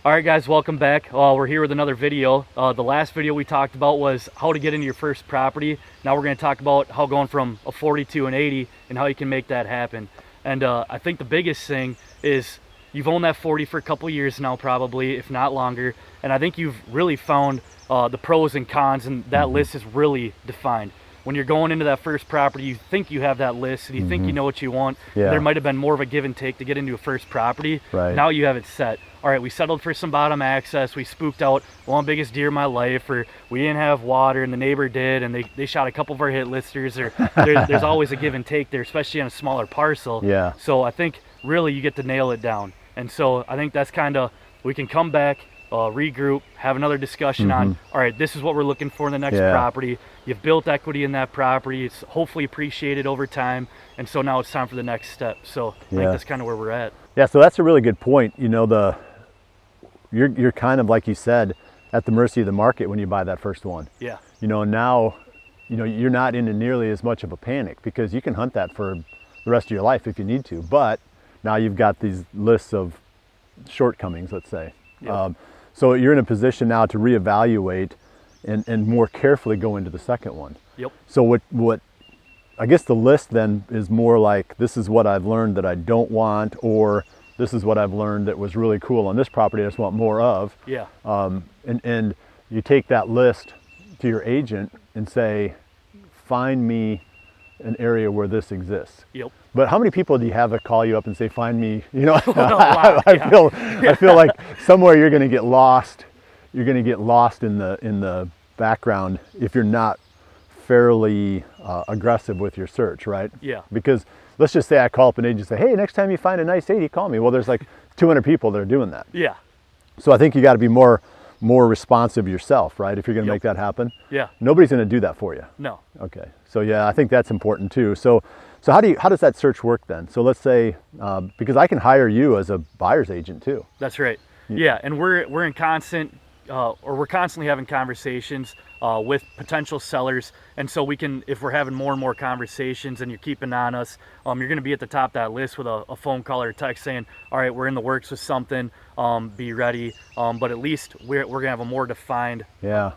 All right, guys, welcome back. We're here with another video. The last video we talked about was how to get into your first property. Now we're going to talk about how going from a 40 to an 80 and how you can make that happen. And I think the biggest thing is you've owned that 40 for a couple years now, probably, if not longer. And I think you've really found the pros and cons, and that list is really defined. When you're going into that first property, you think you have that list and you think you know what you want. Yeah. There might have been more of a give and take to get into a first property. Right. Now you have it set. All right, we settled for some bottom access. We spooked out one biggest deer of my life, or we didn't have water and the neighbor did, and they shot a couple of our hit listers. Or there's always a give and take there, especially on a smaller parcel. Yeah. So I think really you get to nail it down. And so I think that's kind of, we can come back, regroup, have another discussion on, all right, this is what we're looking for in the next property. You've built equity in that property. It's hopefully appreciated over time. And so now it's time for the next step. So I think that's kind of where we're at. Yeah, so that's a really good point. You know, you're kind of, like you said, at the mercy of the market when you buy that first one. Yeah. You know, now, you know, you're not in nearly as much of a panic because you can hunt that for the rest of your life if you need to. But now you've got these lists of shortcomings, let's say. Yep. So you're in a position now to reevaluate and more carefully go into the second one. Yep. So what I guess the list then is more like, this is what I've learned that I don't want, or this is what I've learned that was really cool on this property I just want more of. Yeah. And you take that list to your agent and say, find me an area where this exists. Yep. But how many people do you have that call you up and say, find me, you know, Wow, I feel like somewhere you're going to get lost. You're going to get lost in the background if you're not fairly aggressive with your search, right? Yeah. Because let's just say I call up an agent and say, hey, next time you find a nice 80, call me. Well, there's like 200 people that are doing that. Yeah. So I think you got to be more responsive yourself, right? If you're going to make that happen. Yeah. Nobody's going to do that for you. No. Okay. So yeah, I think that's important too. So how does that search work then? So let's say, because I can hire you as a buyer's agent too. That's right. Yeah. And we're in constant, we're constantly having conversations with potential sellers. And so we can, if we're having more and more conversations and you're keeping on us, you're going to be at the top of that list with a phone call or a text saying, all right, we're in the works with something, be ready. But at least we're going to have a more defined. Yeah.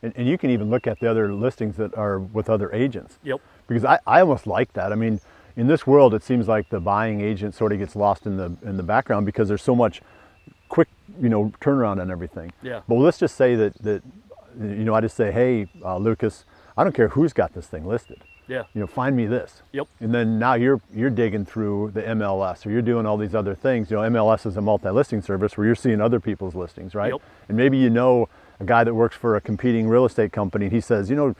And you can even look at the other listings that are with other agents. Yep. Because I almost like that. I mean, in this world, it seems like the buying agent sort of gets lost in the background because there's so much quick, you know, turnaround on everything. Yeah. But let's just say that you know, I just say, hey, Lucas, I don't care who's got this thing listed. Yeah. You know, find me this. Yep. And then now you're digging through the MLS, or you're doing all these other things. You know, MLS is a multi-listing service where you're seeing other people's listings, right? Yep. And maybe you know a guy that works for a competing real estate company, and he says, you know,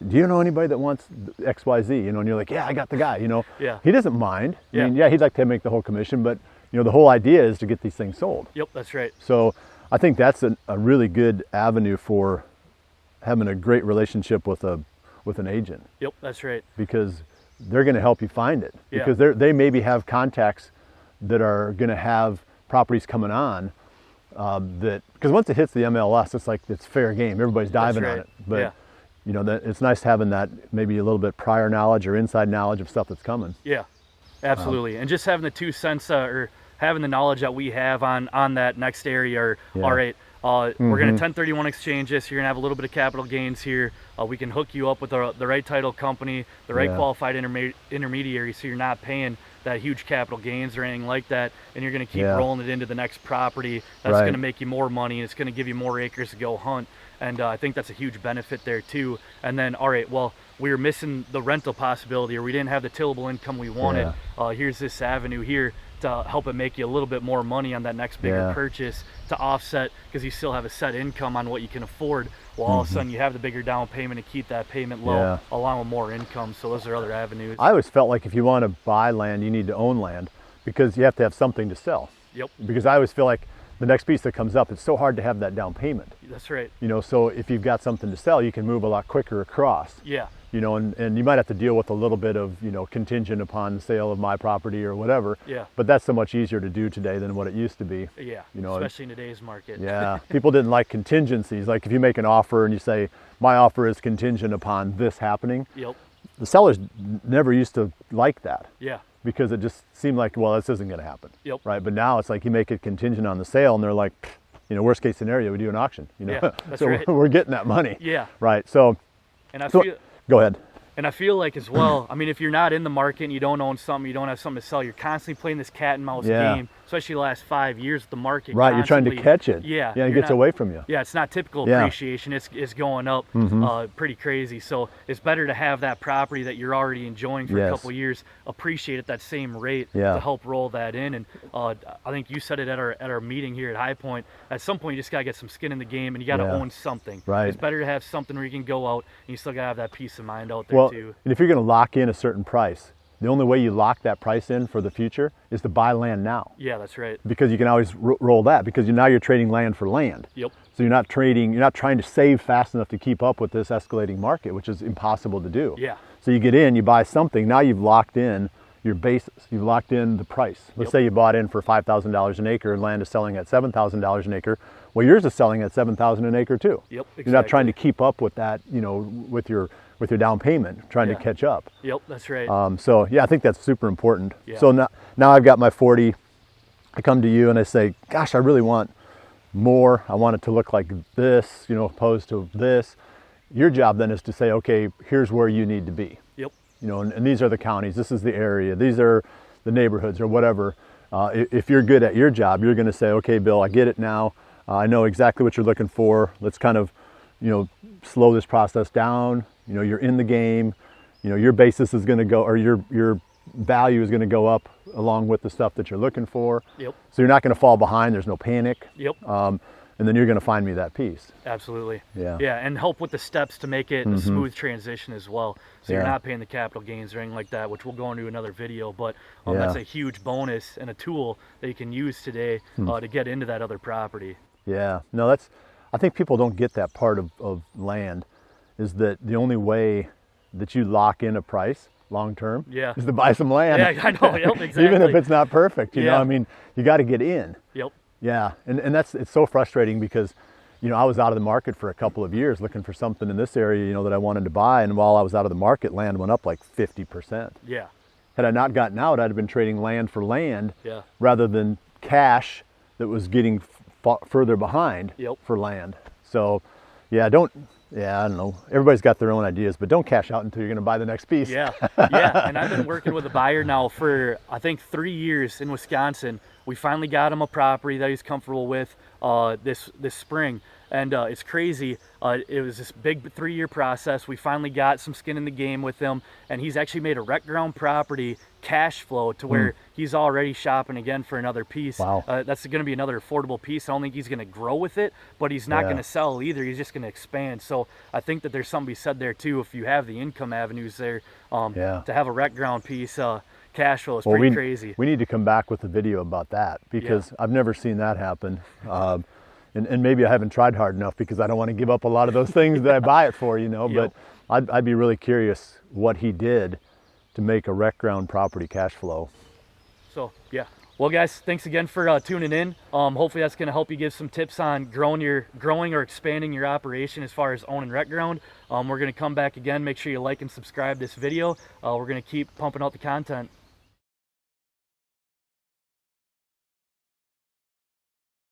do you know anybody that wants XYZ? You know, and you're like, yeah, I got the guy, you know. Yeah. He doesn't mind. Yeah. I mean, yeah, he'd like to make the whole commission, but, you know, the whole idea is to get these things sold. Yep, that's right. So I think that's a really good avenue for having a great relationship with an agent. Yep, that's right. Because they're going to help you find it. Yeah. Because they maybe have contacts that are going to have properties coming on because once it hits the MLS, it's like it's fair game. Everybody's diving on it. But you know, it's nice having that maybe a little bit prior knowledge or inside knowledge of stuff that's coming. Yeah, absolutely. And just having the 2 cents or having the knowledge that we have on that next area, or all right, we're going to 1031 exchange this. You're going to have a little bit of capital gains here. We can hook you up with the right title company, the right qualified intermediary, so you're not paying that huge capital gains or anything like that, and you're going to keep rolling it into the next property. That's going to make you more money, and it's going to give you more acres to go hunt. And I think that's a huge benefit there too. And then, all right, well, we were missing the rental possibility, or we didn't have the tillable income we wanted. Here's this avenue here to help it make you a little bit more money on that next bigger purchase to offset, because you still have a set income on what you can afford. Well, all of a sudden you have the bigger down payment to keep that payment low, along with more income. So those are other avenues. I always felt like if you want to buy land, you need to own land, because you have to have something to sell. Yep. Because I always feel like the next piece that comes up, it's so hard to have that down payment. That's right. You know, so if you've got something to sell, you can move a lot quicker across. Yeah. You know, and you might have to deal with a little bit of, you know, contingent upon the sale of my property or whatever. Yeah. But that's so much easier to do today than what it used to be. Yeah. You know, especially in today's market. Yeah. People didn't like contingencies. Like if you make an offer and you say, my offer is contingent upon this happening. Yep. The sellers never used to like that. Yeah. Because it just seemed like, well, this isn't going to happen. Yep. Right. But now it's like you make it contingent on the sale, and they're like, worst case scenario, we do an auction, Yeah, that's so right. we're getting that money. Yeah. Right. So, and I feel, go ahead. And I feel like as well, I mean, if you're not in the market and you don't own something, you don't have something to sell, you're constantly playing this cat and mouse game, especially the last 5 years with the market. Right, you're trying to catch it. Yeah. Yeah, it gets away from you. Yeah, it's not typical appreciation. It's going up pretty crazy. So it's better to have that property that you're already enjoying for a couple of years, appreciate at that same rate to help roll that in. And I think you said it at our meeting here at High Point. At some point, you just got to get some skin in the game and you got to own something. Right. It's better to have something where you can go out and you still got to have that peace of mind out there too. And if you're going to lock in a certain price, the only way you lock that price in for the future is to buy land now. Yeah, that's right. Because you can always roll that, because now you're trading land for land. Yep. So you're not trying to save fast enough to keep up with this escalating market, which is impossible to do. Yeah. So you get in, you buy something, now you've locked in your basis, you've locked in the price. Let's say you bought in for $5,000 an acre and land is selling at $7,000 an acre. Well, yours is selling at $7,000 an acre too. Yep, exactly. You're not trying to keep up with that, with your down payment, trying to catch up. Yep, that's right. So yeah, I think that's super important. Yeah. So now I've got my 40. I come to you and I say, gosh, I really want more. I want it to look like this, opposed to this. Your job then is to say, okay, here's where you need to be. Yep. And these are the counties, this is the area, these are the neighborhoods or whatever. If you're good at your job, you're going to say, okay, Bill, I get it now. I know exactly what you're looking for. Let's kind of, slow this process down. You're in the game. Your basis is going to go, or your value is going to go up along with the stuff that you're looking for. Yep. So you're not going to fall behind. There's no panic. Yep. And then you're going to find me that piece. Absolutely. Yeah. Yeah, and help with the steps to make it a smooth transition as well. So you're not paying the capital gains or anything like that, which we'll go into another video. But that's a huge bonus and a tool that you can use today to get into that other property. Yeah. No, I think people don't get that part of land, is that the only way that you lock in a price long term is to buy some land. Yeah, I know. Yep, exactly. Even if it's not perfect, you know, I mean, you got to get in. Yep. Yeah, and it's so frustrating because, I was out of the market for a couple of years looking for something in this area, that I wanted to buy, and while I was out of the market, land went up like 50%. Yeah. Had I not gotten out, I'd have been trading land for land rather than cash that was getting further behind for land. So, I don't know. Everybody's got their own ideas, but don't cash out until you're going to buy the next piece. Yeah, yeah. And I've been working with a buyer now for, I think, 3 years in Wisconsin. We finally got him a property that he's comfortable with this spring. And it's crazy. It was this big 3-year process. We finally got some skin in the game with him, and he's actually made a rec ground property cash flow to where he's already shopping again for another piece. Wow. That's going to be another affordable piece. I don't think he's going to grow with it, but he's not going to sell either. He's just going to expand. So I think that there's something to be said there too. If you have the income avenues there, to have a rec ground piece, cash flow is pretty crazy. We need to come back with a video about that, because I've never seen that happen. And maybe I haven't tried hard enough, because I don't want to give up a lot of those things that I buy it for, but I'd be really curious what he did to make a rec ground property cash flow. So, yeah. Well, guys, thanks again for tuning in. Hopefully that's going to help you give some tips on growing or expanding your operation as far as owning rec ground. We're going to come back again. Make sure you like and subscribe this video. We're going to keep pumping out the content.